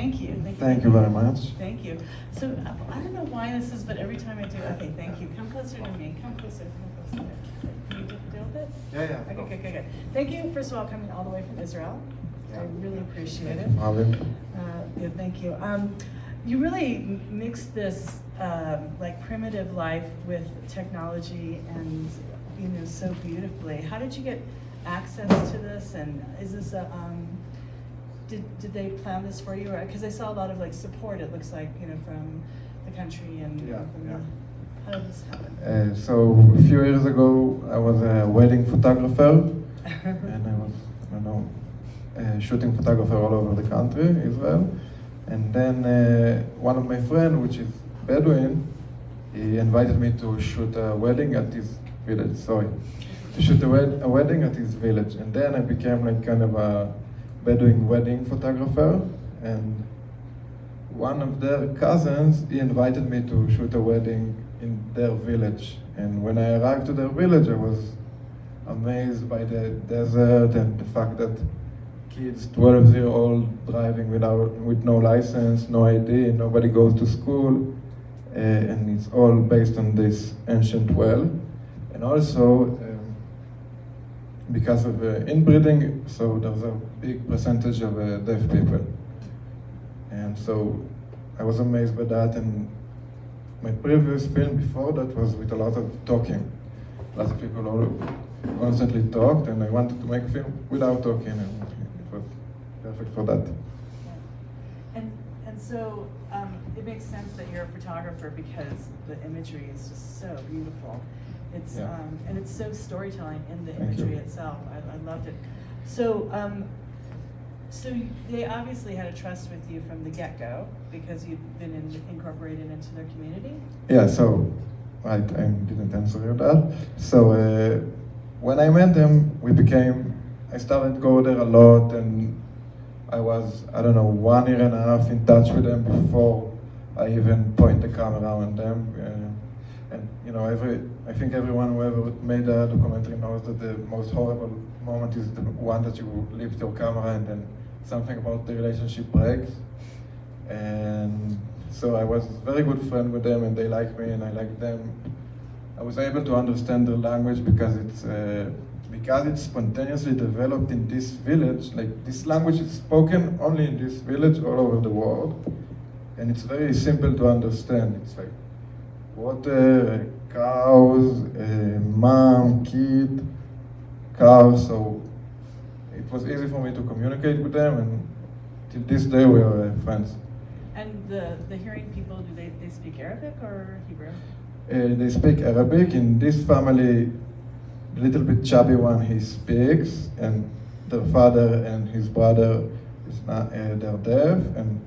Thank you. Thank you very much. Thank you. So I don't know why this is, but every time I do, okay, thank you. Come closer to me. Come closer. Come closer. Can you deal with it? Yeah. Okay, good. Thank you, first of all, coming all the way from Israel. I really appreciate it. Yeah, thank you. You really mix this like primitive life with technology and so beautifully. How did you get access to this? And is this a did they plan this for you? Because I saw a lot of like support. It looks like from the country and how did this happen? So a few years ago, I was a wedding photographer, and I was shooting photographer all over the country, Israel. And then one of my friends, which is Bedouin, he invited me to shoot a wedding at his village. To shoot a wedding at his village. And then I became like kind of a Bedouin wedding photographer. And one of their cousins, he invited me to shoot a wedding in their village. And when I arrived to their village, I was amazed by the desert and the fact that kids, 12-year-old, driving with no license, no ID, nobody goes to school, and it's all based on this ancient well. And also, because of inbreeding, so there's a big percentage of deaf people. And so I was amazed by that, and my previous film before that was with a lot of talking. A lot of people all constantly talked, and I wanted to make a film without talking, and it was perfect for that. And so it makes sense that you're a photographer because the imagery is just so beautiful. It's and it's so storytelling in the imagery itself. I loved it. So so they obviously had a trust with you from the get-go because you've been incorporated into their community? Yeah, so I didn't answer you that. So when I met them, I started to go there a lot, and I was, 1 year and a half in touch with them before I even point the camera on them. And I think everyone who ever made a documentary knows that the most horrible moment is the one that you lift your camera and then something about the relationship breaks. And so I was a very good friend with them, and they liked me and I liked them. I was able to understand their language because it's spontaneously developed in this village. Like, this language is spoken only in this village all over the world, and it's very simple to understand. It's like water, cows, mom, kid, car. So it was easy for me to communicate with them, and till this day we are friends. And the hearing people, do they speak Arabic or Hebrew? They speak Arabic. In this family, the little bit chubby one, he speaks, and their father and his brother they're deaf, and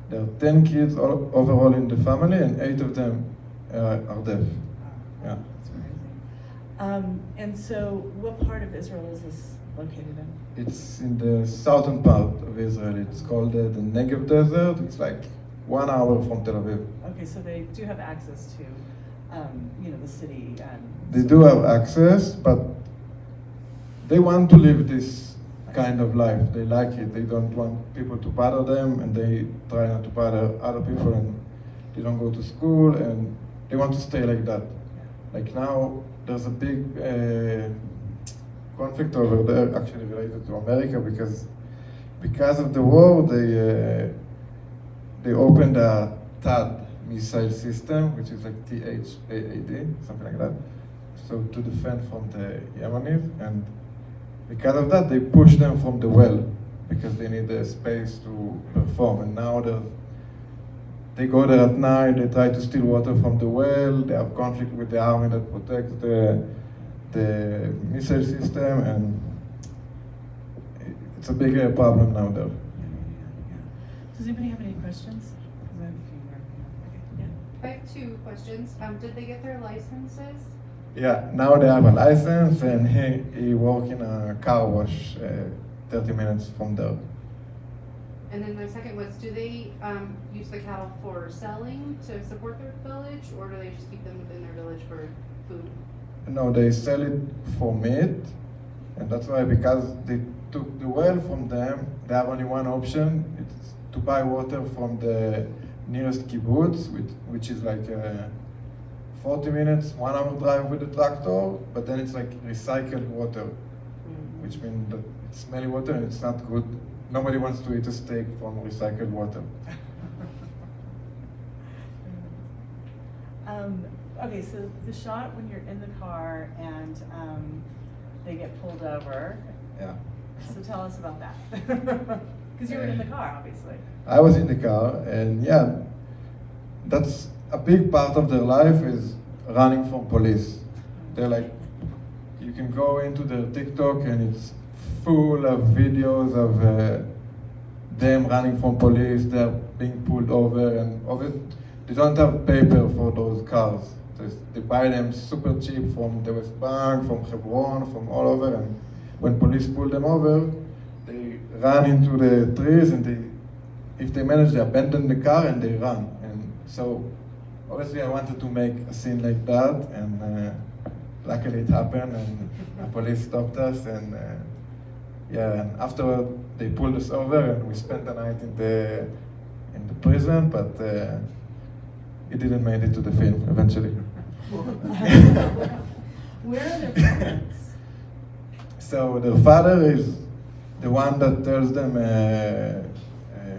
there are 10 kids overall in the family, and 8 of them are deaf. Yeah. That's amazing. And so, what part of Israel is this located in? It's in the southern part of Israel. It's called the Negev Desert. It's like 1 hour from Tel Aviv. Okay, so they do have access to, the city. They do have access, but they want to live this kind of life. They like it. They don't want people to bother them, and they try not to bother other people, and they don't go to school, and they want to stay like that. Like now, there's a big conflict over there, actually related to America, because of the war, they opened a THAAD missile system, which is like THAAD, something like that, so to defend from the Yemenis, and because of that, they push them from the well, because they need the space to perform, and now they go there at night, they try to steal water from the well, they have conflict with the army that protects the missile system, and it's a big problem now there. Does anybody have any questions? I have 2 questions. Did they get their licenses? Yeah, now they have a license, and he works in a car wash 30 minutes from there. And then my second was, do they use the cattle for selling to support their village, or do they just keep them within their village for food? No, they sell it for meat, and that's why, because they took the well from them, they have only one option. to buy water from the nearest kibbutz, which is like 40 minutes, 1 hour drive with the tractor, but then it's like recycled water, which means that it's smelly water and it's not good. Nobody wants to eat a steak from recycled water. Okay, so the shot when you're in the car and they get pulled over. Yeah. So tell us about that. Because you were in the car, obviously. I was in the car, and yeah, that's a big part of their life is running from police. They're like, you can go into their TikTok and it's full of videos of them running from police, they're being pulled over, and they don't have paper for those cars. They buy them super cheap from the West Bank, from Hebron, from all over, and when police pull them over, they run into the trees, and if they manage, they abandon the car and they run. And so, obviously, I wanted to make a scene like that, and luckily it happened, and the police stopped us, and yeah, and afterward they pulled us over, and we spent the night in the prison, but it didn't make it to the film eventually. Where are their parents? So their father is the one that tells them,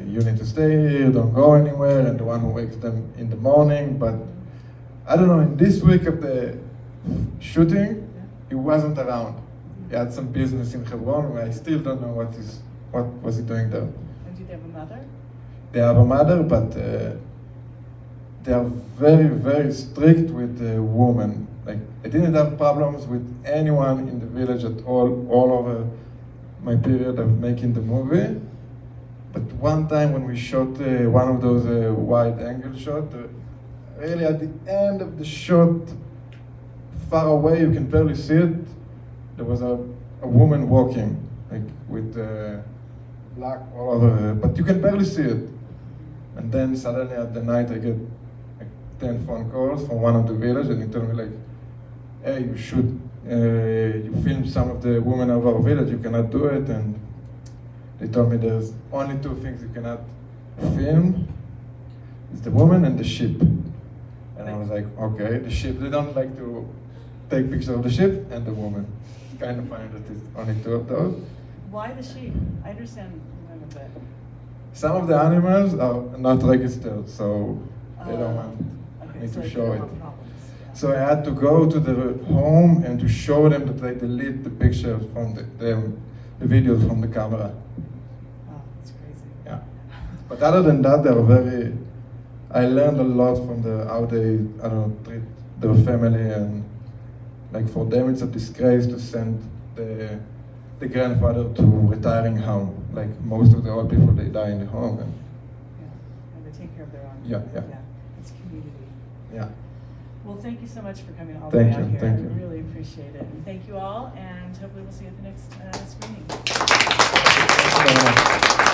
you need to stay here, don't go anywhere, and the one who wakes them in the morning. But I don't know, in this week of the shooting, he wasn't around. He had some business in Hebron, and I still don't know what was he doing there. And do they have a mother? They have a mother, but they are very, very strict with the woman. Like, I didn't have problems with anyone in the village at all over my period of making the movie. But one time when we shot one of those wide angle shots, really at the end of the shot, far away, you can barely see it, there was a woman walking, like with black all over her, but you can barely see it. And then suddenly at the night I get like 10 phone calls from one of the village, and he told me like, hey, you filmed some of the women of our village, you cannot do it. And they told me there's only 2 things you cannot film. It's the woman and the sheep. And I was like, okay, the sheep, they don't like to take pictures of the sheep and the woman. Kind of funny that it's only 2 of those. Why the sheep? I understand women, but... Some of the animals are not registered, so they don't want me so to they show don't it. want problems, yeah. So I had to go to the home and to show them that they delete the pictures from the videos from the camera. Oh, that's crazy. Yeah. But other than that, I learned a lot from how they, I don't know, treat their family, and like for them it's a disgrace to send the grandfather to retiring home. Like most of the old people, they die in the home. Yeah, and they take care of their own. Yeah. It's community. Yeah. Well, thank you so much for coming all the way out here. Thank you. I really appreciate it. And thank you all, and hopefully we'll see you at the next screening. Thank you so much.